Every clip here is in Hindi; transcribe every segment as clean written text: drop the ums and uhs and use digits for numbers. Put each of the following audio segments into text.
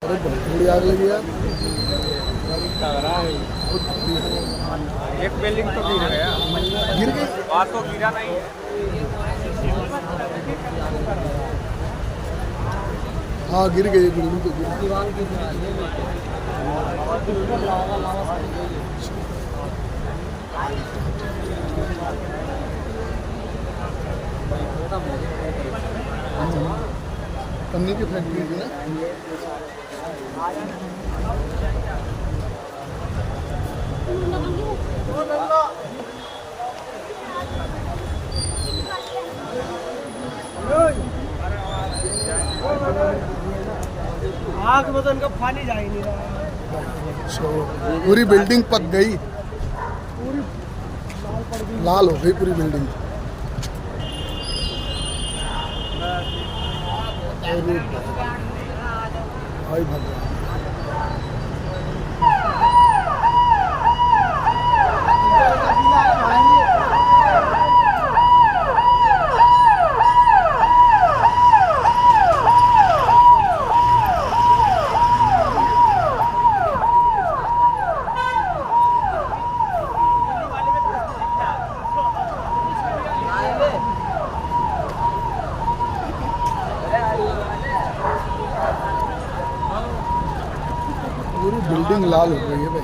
अरे बहुत थोड़ी आग लगी यार। एक बिल्डिंग तो गिर गया। गिर गई? बात तो गिरा नहीं। हाँ गिर गई बिल्डिंग तो गिर गई। पन्नी की फैक्ट्री थी ना। आग में तो इनका पानी जा ही नहीं रहा। पूरी बिल्डिंग पक गई, लाल हो गई पूरी बिल्डिंग। भाई भगवान, पूरी बिल्डिंग लाल हो गई है भाई।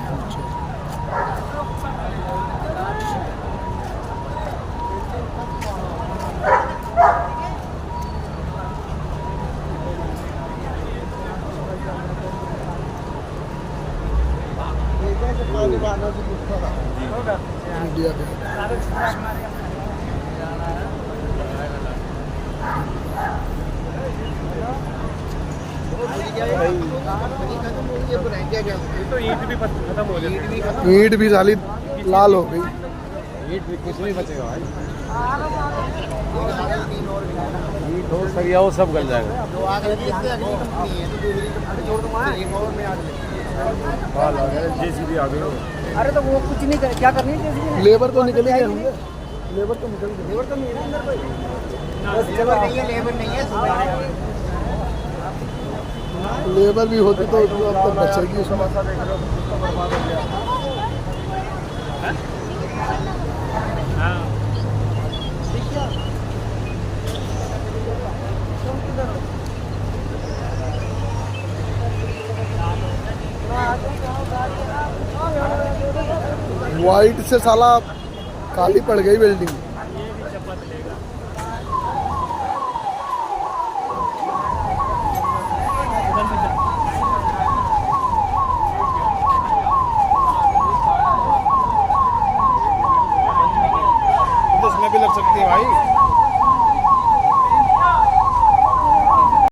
इंडिया के तो ईंट भी खत्म हो जाती। ईंट भी साली लाल हो गई। ईंट भी कुछ नहीं बचेगा भाई। ईंट हो सरिया हो सब गल जाएगा। जेसीबी आ गई। अरे तो वो कुछ नहीं कर, क्या करनी है जेसीबी ने? लेबर तो निकल गए होंगे। लेबर तो निकल गए। लेबर तो नहीं है अंदर कोई। लेबर नहीं है, लेबर नहीं है। लेबर भी होती तो अब तक बचेगी उसमें। वाइट से साला काली पड़ गई बिल्डिंग।